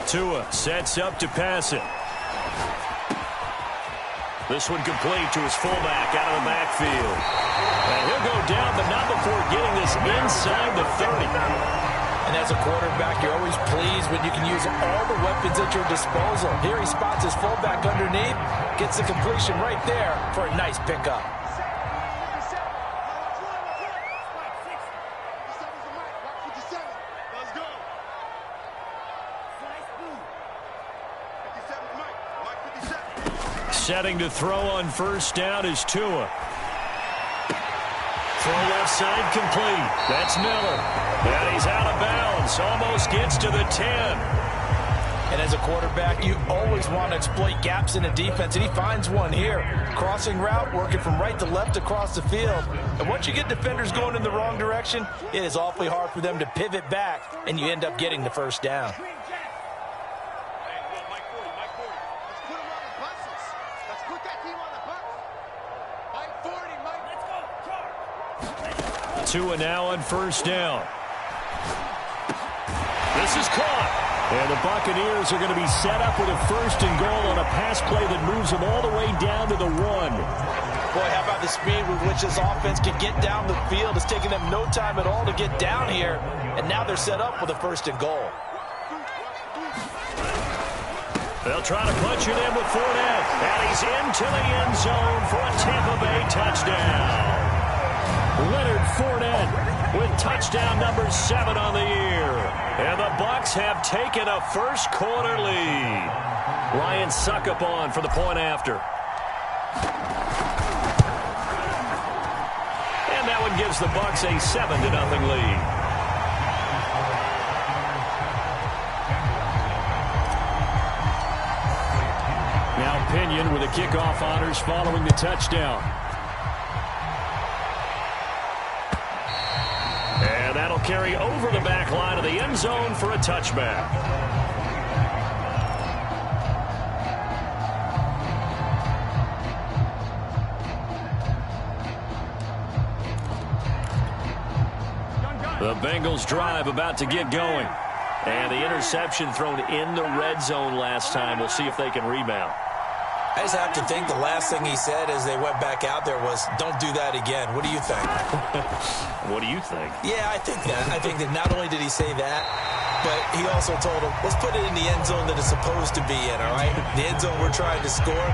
Tua sets up to pass it. This one complete to his fullback out of the backfield. And he'll go down, but not before getting this inside the 30. And as a quarterback, you're always pleased when you can use all the weapons at your disposal. Here he spots his fullback underneath, gets the completion right there for a nice pickup. Setting to throw on first down is Tua. Throw left side complete. That's Miller. And he's out of bounds. Almost gets to the 10. And as a quarterback, you always want to exploit gaps in the defense, and he finds one here. Crossing route, working from right to left across the field. And once you get defenders going in the wrong direction, it is awfully hard for them to pivot back, and you end up getting the first down. Tua now on first down. This is caught. And the Buccaneers are going to be set up with a first and goal on a pass play that moves them all the way down to the 1. Boy, how about the speed with which this offense can get down the field? It's taking them no time at all to get down here. And now they're set up with a first and goal. They'll try to punch it in with Fournette. And he's into the end zone for a Tampa Bay touchdown. Leonard Fournette with touchdown number 7 on the year. And the Bucs have taken a first quarter lead. Ryan Suckup on for the point after. And that one gives the Bucs a 7-0 lead. Now Pinion with the kickoff honors following the touchdown. And that'll carry over the back line of the end zone for a touchback. The Bengals drive about to get going. And the interception thrown in the red zone last time. We'll see if they can rebound. I just have to think the last thing he said as they went back out there was, don't do that again. What do you think? What do you think? Yeah, I think that. I think that not only did he say that, but he also told him, let's put it in the end zone that it's supposed to be in, all right? The end zone we're trying to score.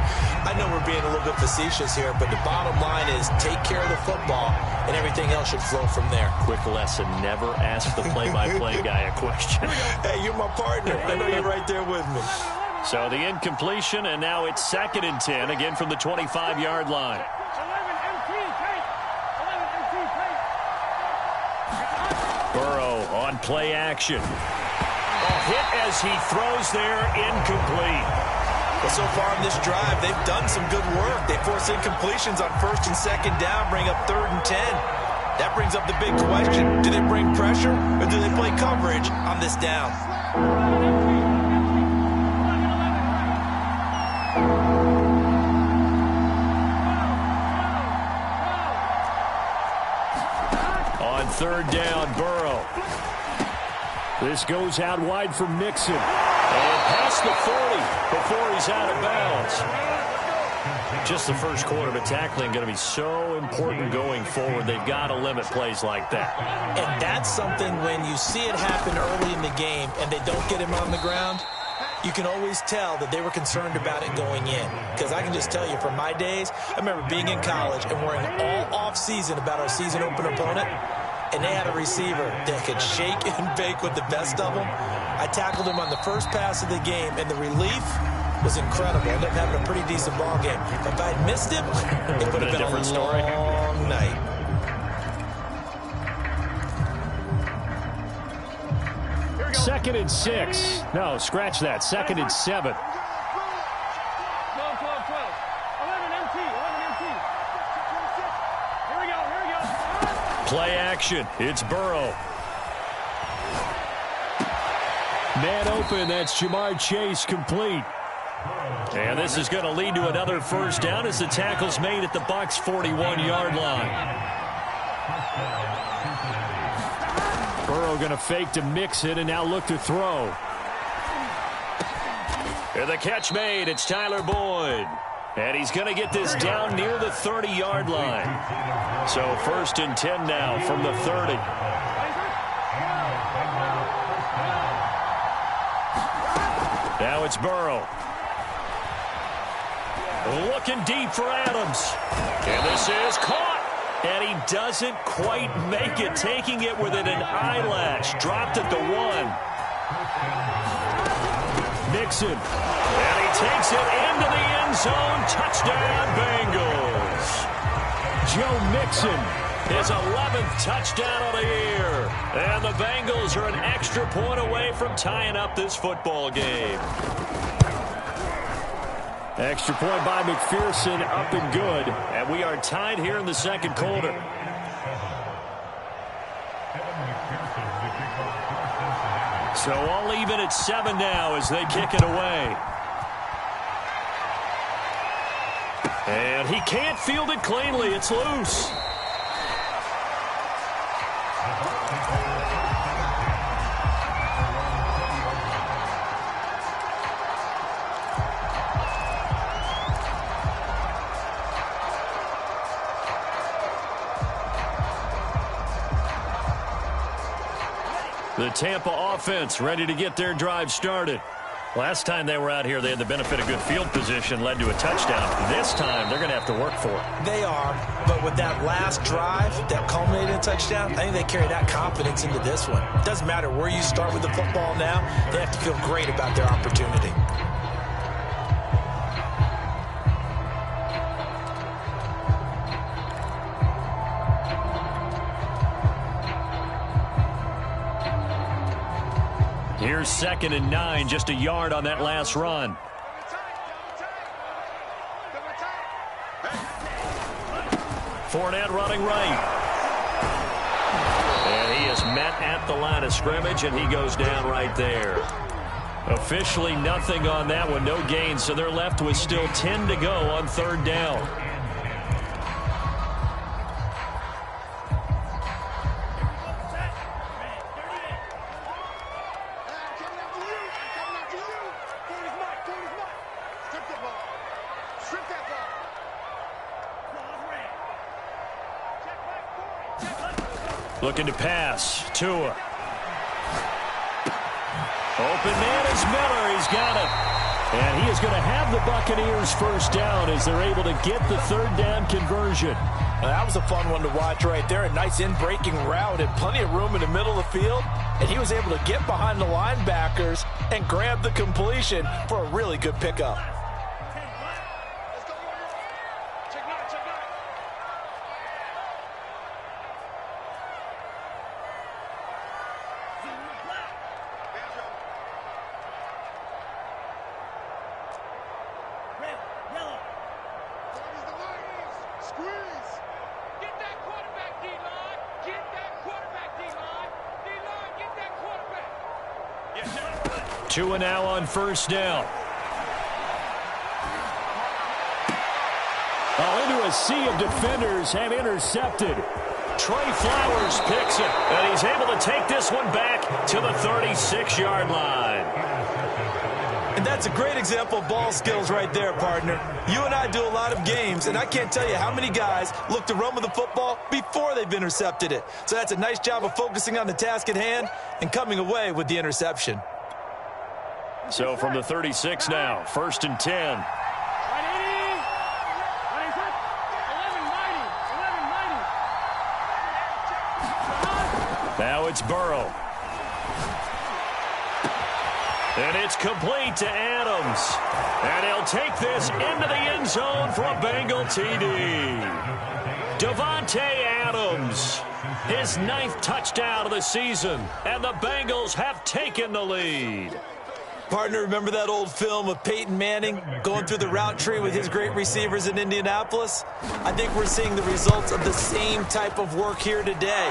I know we're being a little bit facetious here, but the bottom line is take care of the football, and everything else should flow from there. Quick lesson, never ask the play-by-play guy a question. Hey, you're my partner. I know you're right there with me. So the incompletion, and now it's 2nd and 10, again from the 25-yard line. Burrow on play action. A hit as he throws there, incomplete. Well, so far in this drive, they've done some good work. They force incompletions on 1st and 2nd down, bring up 3rd and 10. That brings up the big question. Do they bring pressure, or do they play coverage on this down? On 3rd down, Burrow. This goes out wide for Mixon. And past the 40 before he's out of bounds. Just the first quarter, but tackling going to be so important going forward. They've got to limit plays like that. And that's something when you see it happen early in the game and they don't get him on the ground, you can always tell that they were concerned about it going in. Because I can just tell you from my days, I remember being in college and worrying all off-season about our season open opponent, and they had a receiver that could shake and bake with the best of them. I tackled him on the first pass of the game, and the relief was incredible. I ended up having a pretty decent ball game. If I had missed him, it would have been a different story. Long night. Second and 6. No, scratch that. 2nd and 7. Play action. It's Burrow. Man open. That's Jamar Chase complete. And this is going to lead to another first down as the tackle's made at the Bucs' 41-yard line. Burrow going to fake to mix it and now look to throw. And the catch made. It's Tyler Boyd. And he's going to get this down near the 30-yard line. So 1st and 10 now from the 30. Now it's Burrow. Looking deep for Adams. And this is caught. And he doesn't quite make it, taking it within an eyelash. Dropped at the 1. Mixon. And he takes it into the end zone. Touchdown, Bengals. Joe Mixon, his 11th touchdown of the year. And the Bengals are an extra point away from tying up this football game. Extra point by McPherson, up and good. And we are tied here in the second quarter. So all even at 7 now as they kick it away. And he can't field it cleanly. It's loose. The Tampa offense ready to get their drive started. Last time they were out here, they had the benefit of good field position, led to a touchdown. This time, they're going to have to work for it. They are, but with that last drive that culminated in a touchdown, I think they carry that confidence into this one. It doesn't matter where you start with the football now. They have to feel great about their opportunity. Here's 2nd and 9, just a yard on that last run. Fournette running right. And he is met at the line of scrimmage, and he goes down right there. Officially nothing on that one, no gain, so they're left with still 10 to go on 3rd down. Looking to pass. Tua. Open man is Miller. He's got it. And he is going to have the Buccaneers first down as they're able to get the 3rd down conversion. Well, that was a fun one to watch right there. A nice in-breaking route and plenty of room in the middle of the field. And he was able to get behind the linebackers and grab the completion for a really good pickup. Tua now on 1st down. Into a sea of defenders have intercepted. Trey Flowers picks it, and he's able to take this one back to the 36-yard line. And that's a great example of ball skills right there, partner. You and I do a lot of games, and I can't tell you how many guys look to run with the football before they've intercepted it. So that's a nice job of focusing on the task at hand and coming away with the interception. So from the 36 now, 1st and 10. Now it's Burrow. And it's complete to Adams. And he'll take this into the end zone for a Bengal TD. Davante Adams, his 9th touchdown of the season. And the Bengals have taken the lead. Partner, remember that old film of Peyton Manning going through the route tree with his great receivers in Indianapolis? I think we're seeing the results of the same type of work here today.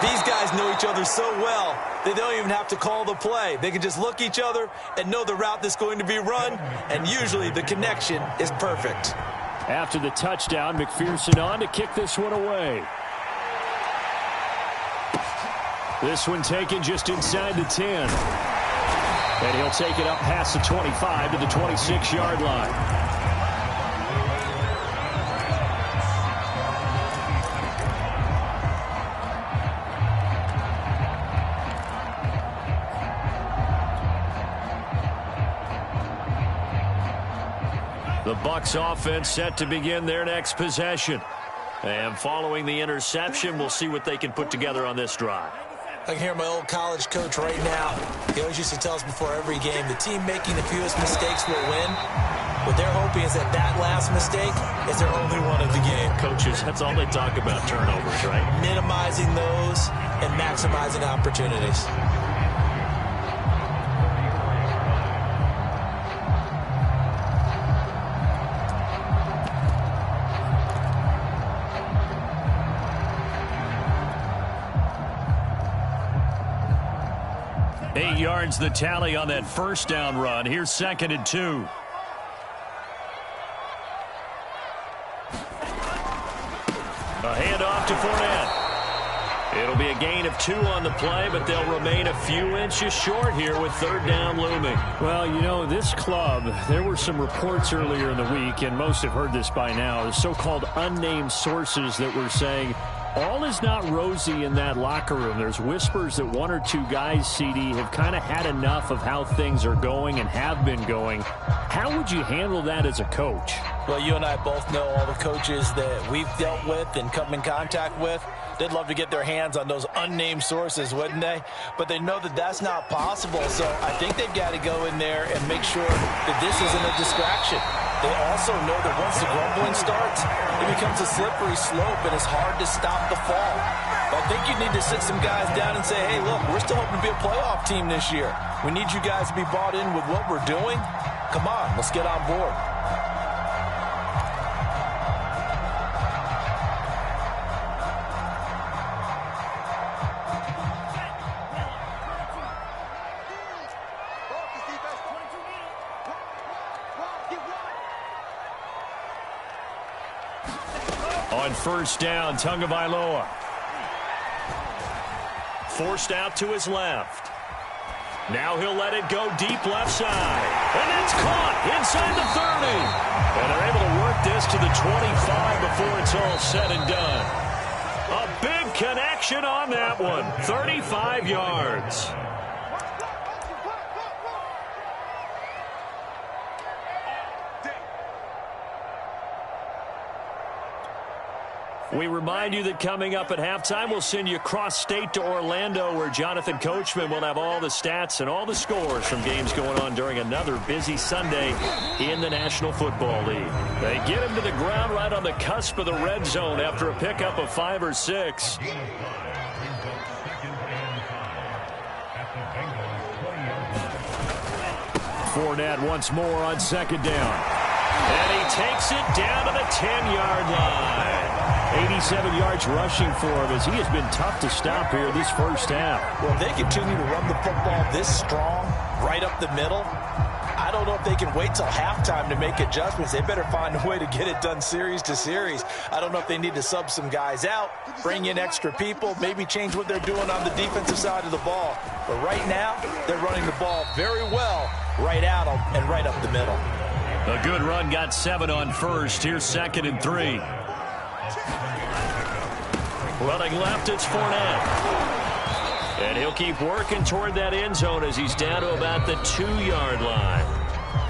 These guys know each other so well, they don't even have to call the play. They can just look each other and know the route that's going to be run, and usually the connection is perfect. After the touchdown, McPherson on to kick this one away. This one taken just inside the 10. And he'll take it up past the 25 to the 26-yard line. The Bucs offense set to begin their next possession. And following the interception, we'll see what they can put together on this drive. I can hear my old college coach right now. He always used to tell us before every game, the team making the fewest mistakes will win. What they're hoping is that that last mistake is their only one of the game. Coaches, that's all they talk about, turnovers, right? Minimizing those and maximizing opportunities. Yards the tally on that first down run. Here's 2nd and 2. A handoff to Fournette. It'll be a gain of 2 on the play, but they'll remain a few inches short here with 3rd down looming. Well, you know, this club, there were some reports earlier in the week, and most have heard this by now, the so-called unnamed sources that were saying all is not rosy in that locker room. There's whispers that 1 or 2 guys, CD, have kind of had enough of how things are going and have been going. How would you handle that as a coach? Well, you and I both know all the coaches that we've dealt with and come in contact with. They'd love to get their hands on those unnamed sources, wouldn't they? But they know that that's not possible, so I think they've got to go in there and make sure that this isn't a distraction. They also know that once the grumbling starts, it becomes a slippery slope, and it's hard to stop the fall. But I think you need to sit some guys down and say, hey, look, we're still hoping to be a playoff team this year. We need you guys to be bought in with what we're doing. Come on, let's get on board. On 1st down, Tagovailoa. Forced out to his left. Now he'll let it go deep left side. And it's caught inside the 30. And they're able to work this to the 25 before it's all said and done. A big connection on that one. 35 yards. We remind you that coming up at halftime, we'll send you cross-state to Orlando, where Jonathan Coachman will have all the stats and all the scores from games going on during another busy Sunday in the National Football League. They get him to the ground right on the cusp of the red zone after a pickup of 5 or 6. Fournette once more on 2nd down. And he takes it down to the 10-yard line. 87 yards rushing for him as he has been tough to stop here this first half. Well, if they continue to run the football this strong, right up the middle, I don't know if they can wait till halftime to make adjustments. They better find a way to get it done series to series. I don't know if they need to sub some guys out, bring in extra people, maybe change what they're doing on the defensive side of the ball. But right now, they're running the ball very well right out and right up the middle. A good run, got 7 on 1st. Here's 2nd and 3. Running left, it's Fournette. And he'll keep working toward that end zone as he's down to about the 2-yard line.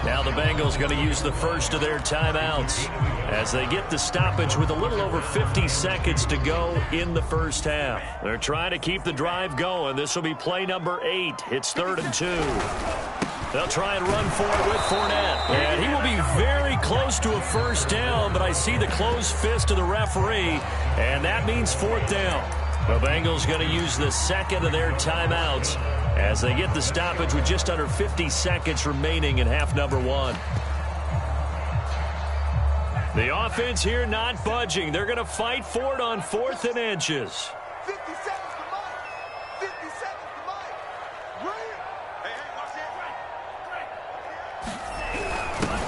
Now the Bengals going to use the first of their timeouts as they get the stoppage with a little over 50 seconds to go in the first half. They're trying to keep the drive going. This will be play number 8. It's 3rd and 2. They'll try and run for it with Fournette. And he will be very close to a first down, but I see the closed fist of the referee, and that means 4th down. The Bengals going to use the second of their timeouts as they get the stoppage with just under 50 seconds remaining in half number 1. The offense here not budging. They're going to fight for it on 4th and inches. 50 seconds to Mike. 50 seconds to Mike. Right here.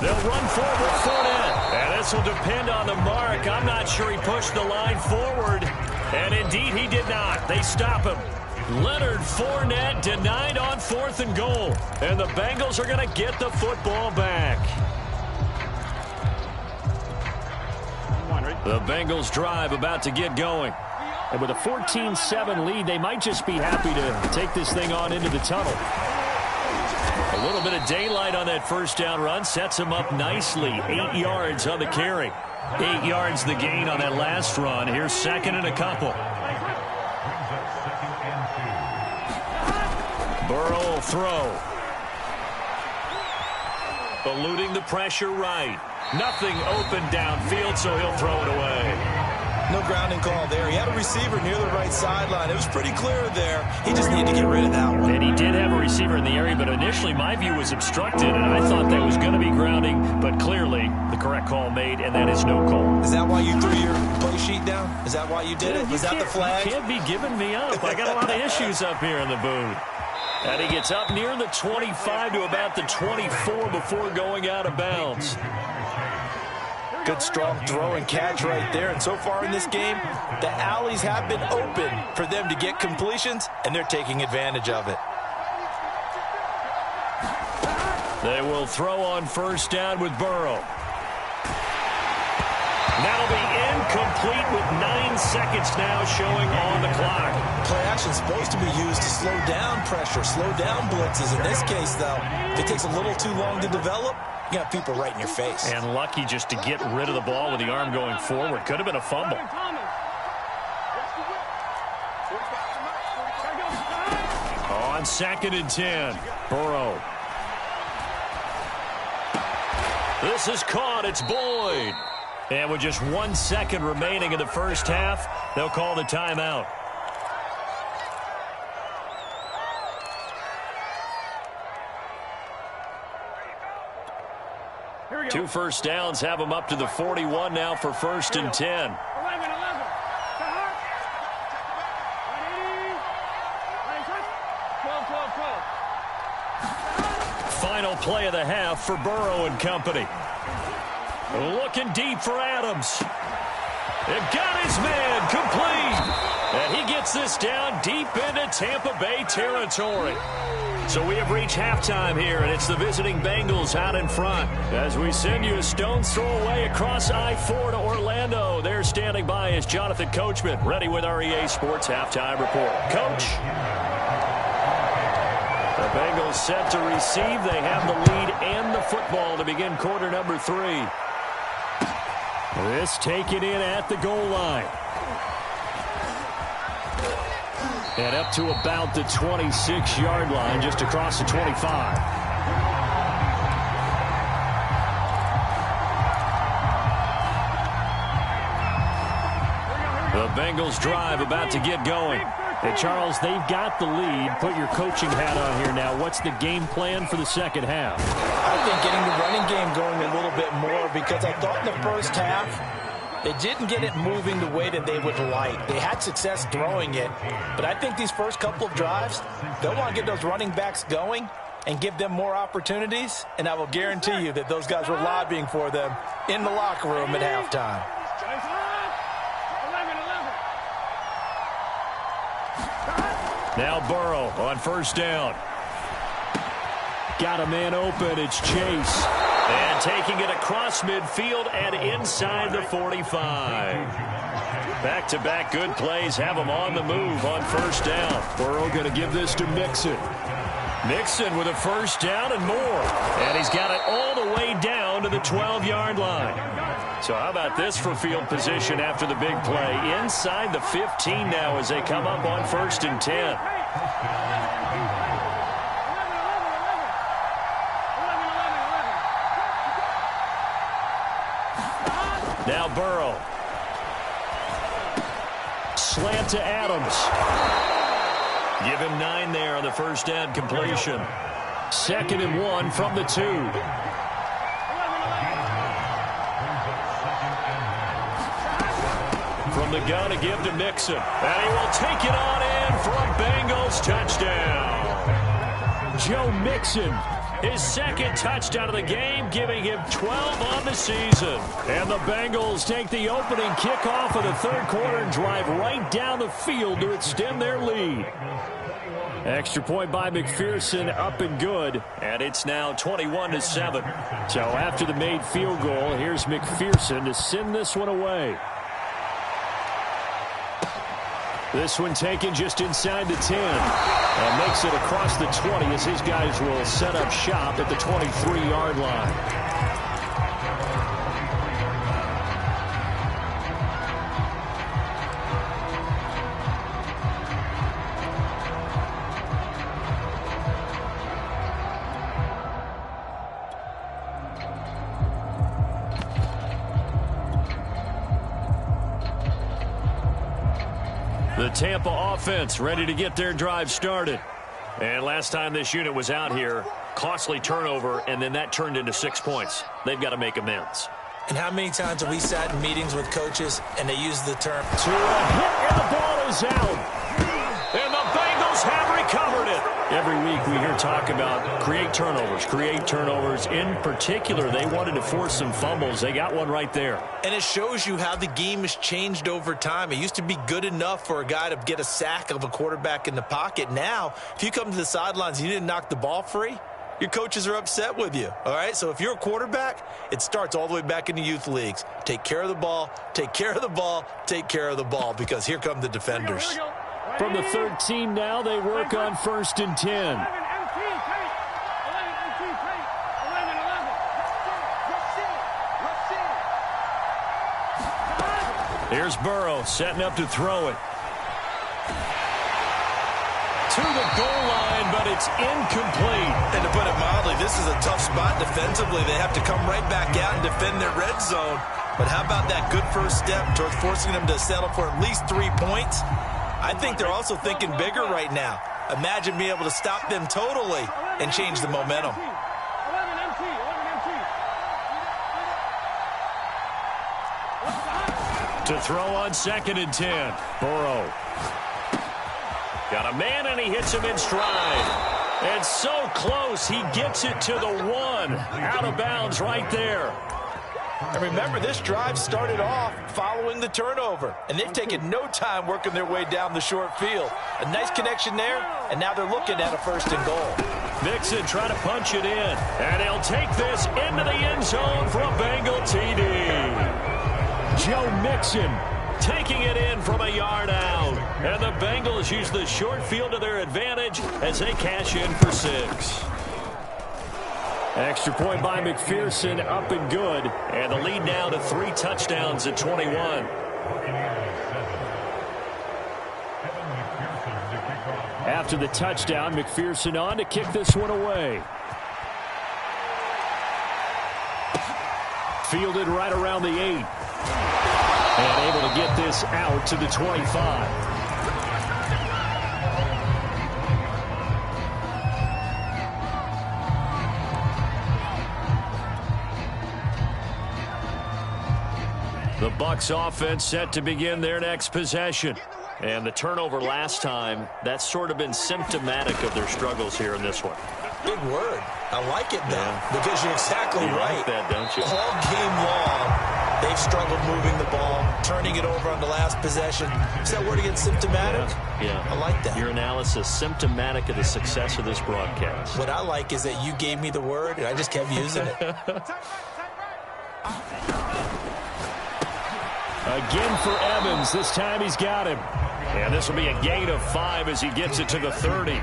They'll run forward with Fournette. And this will depend on the mark. I'm not sure he pushed the line forward. And indeed, he did not. They stop him. Leonard Fournette denied on 4th and goal. And the Bengals are going to get the football back. The Bengals drive about to get going. And with a 14-7 lead, they might just be happy to take this thing on into the tunnel. A little bit of daylight on that first down run sets him up nicely. 8 yards on the carry. 8 yards the gain on that last run. Here's 2nd and a couple. Burrow will throw. Eluding the pressure right. Nothing open downfield, so he'll throw it away. No grounding call there. He had a receiver near the right sideline. It was pretty clear there. He just needed to get rid of that one. And he did have a receiver in the area, but initially my view was obstructed, and I thought that was going to be grounding, but clearly the correct call made, and that is no call. Is that why you threw your play sheet down? Is that why you did it? Is that the flag? You can't be giving me up. I got a lot of issues up here in the booth. And he gets up near the 25 to about the 24 before going out of bounds. Good strong throw and catch right there. And so far in this game, the alleys have been open for them to get completions, and they're taking advantage of it. They will throw on 1st down with Burrow. That'll be incomplete with 9 seconds now showing on the clock. Play action is supposed to be used to slow down pressure, slow down blitzes. In this case, though, if it takes a little too long to develop, you got people right in your face. And lucky just to get rid of the ball with the arm going forward. Could have been a fumble. On 2nd and 10, Burrow. This is caught. It's Boyd. And with just 1 second remaining in the first half, they'll call the timeout. Two first downs have them up to the 41 now for 1st and 10. Final play of the half for Burrow and company. Looking deep for Adams. It got his man complete. And he gets this down deep into Tampa Bay territory. So we have reached halftime here, and it's the visiting Bengals out in front. As we send you a stone's throw away across I-4 to Orlando. There standing by is Jonathan Coachman, ready with our EA Sports Halftime Report. Coach. The Bengals set to receive. They have the lead and the football to begin quarter number 3. This taken in at the goal line. And up to about the 26-yard line, just across the 25. The Bengals drive about to get going. And Charles, they've got the lead. Put your coaching hat on here now. What's the game plan for the second half? I think getting the running game going a little bit more, because I thought in the first half they didn't get it moving the way that they would like. They had success throwing it, but I think these first couple of drives, they'll want to get those running backs going and give them more opportunities, and I will guarantee you that those guys were lobbying for them in the locker room at halftime. Now Burrow on 1st down. Got a man open. It's Chase. And taking it across midfield and inside the 45. Back-to-back good plays have them on the move on 1st down. Burrow going to give this to Mixon. Mixon with a 1st down and more. And he's got it all the way down to the 12-yard line. So how about this for field position after the big play? Inside the 15 now as they come up on 1st and 10. Now Burrow. Slant to Adams. Give him 9 there on the 1st down completion. 2nd and 1 from the 2. From the gun to give to Mixon. And he will take it on in for a Bengals touchdown. Joe Mixon His second touchdown of the game, giving him 12 on the season. And the Bengals take the opening kickoff of the third quarter and drive right down the field to extend their lead. Extra point by McPherson, up and good. And it's now 21-7. So after the made field goal, here's McPherson to send this one away. This one taken just inside the 10. And makes it across the 20 as his guys will set up shop at the 23-yard line. The Tampa offense ready to get their drive started. And last time this unit was out here, costly turnover, and then that turned into 6 points. They've got to make amends. And how many times have we sat in meetings with coaches and they use the term to a hit, and the ball is out. And the Bengals have recovered it. Every week we hear talk about create turnovers. In particular, they wanted to force some fumbles. They got one right there. And it shows you how the game has changed over time. It used to be good enough for a guy to get a sack of a quarterback in the pocket. Now, if you come to the sidelines and you didn't knock the ball free, your coaches are upset with you, all right? So if you're a quarterback, it starts all the way back in the youth leagues. Take care of the ball, take care of the ball, take care of the ball, because here come the defenders. From the 13 now, they work on 1st and 10. Here's Burrow setting up to throw it. To the goal line, but it's incomplete. And to put it mildly, this is a tough spot defensively. They have to come right back out and defend their red zone. But how about that good first step towards forcing them to settle for at least 3 points? I think they're also thinking bigger right now. Imagine being able to stop them totally and change the momentum. To throw on 2nd and 10. Burrow. Got a man, and he hits him in stride. And so close, he gets it to the 1. Out of bounds right there. And remember, this drive started off following the turnover, and they've taken no time working their way down the short field. A nice connection there, and now they're looking at a 1st and goal. Mixon trying to punch it in, and he'll take this into the end zone for a Bengal TD. Joe Mixon taking it in from a yard out, and the Bengals use the short field to their advantage as they cash in for 6. Extra point by McPherson, up and good. And the lead now to 3 touchdowns at 21. After the touchdown, McPherson on to kick this one away. Fielded right around the 8. And able to get this out to the 25. The Bucs offense set to begin their next possession. And the turnover last time, that's sort of been symptomatic of their struggles here in this one. Big word. I like it, though, because you're exactly right. Like that, don't you? All game long, they've struggled moving the ball, turning it over on the last possession. Is that word again, symptomatic? Yeah. I like that. Your analysis, symptomatic of the success of this broadcast. What I like is that you gave me the word, and I just kept using it. Again for Evans. This time he's got him. And this will be a gain of 5 as he gets it to the 30.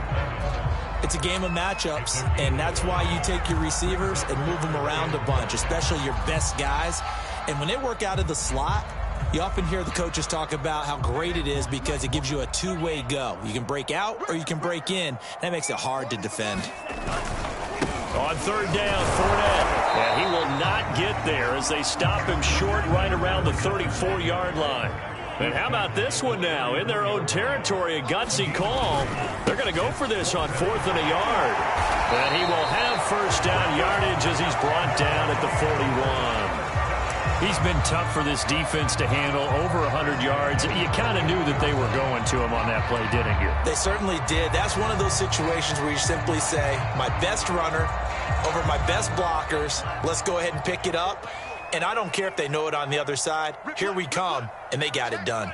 It's a game of matchups, and that's why you take your receivers and move them around a bunch, especially your best guys. And when they work out of the slot, you often hear the coaches talk about how great it is because it gives you a two-way go. You can break out or you can break in. That makes it hard to defend. On 3rd down, Fournette. And he will not get there as they stop him short right around the 34-yard line. And how about this one now? In their own territory, a gutsy call. They're going to go for this on 4th and a yard. And he will have 1st down yardage as he's brought down at the 41. He's been tough for this defense to handle, over 100 yards. You kind of knew that they were going to him on that play, didn't you? They certainly did. That's one of those situations where you simply say, my best runner over my best blockers. Let's go ahead and pick it up. And I don't care if they know it on the other side. Here we come, and they got it done.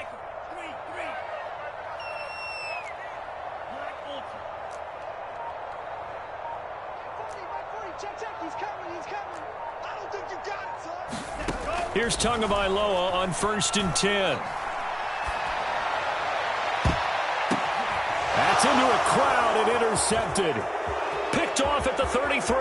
Here's Tagovailoa on 1st and 10. That's into a crowd and intercepted. Picked off at the 33.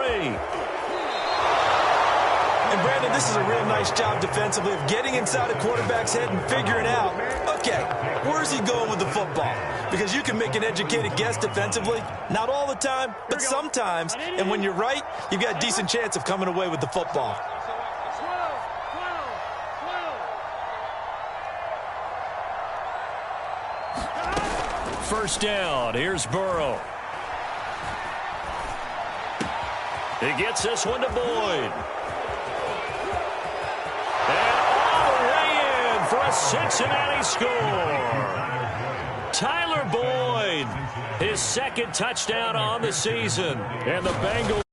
And, Brandon, this is a real nice job defensively of getting inside a quarterback's head and figuring out, okay, where's he going with the football? Because you can make an educated guess defensively. Not all the time, but sometimes. And when you're right, you've got a decent chance of coming away with the football. First down. Here's Burrow. He gets this one to Boyd. And all the way in for a Cincinnati score. Tyler Boyd, his second touchdown on the season. And the Bengals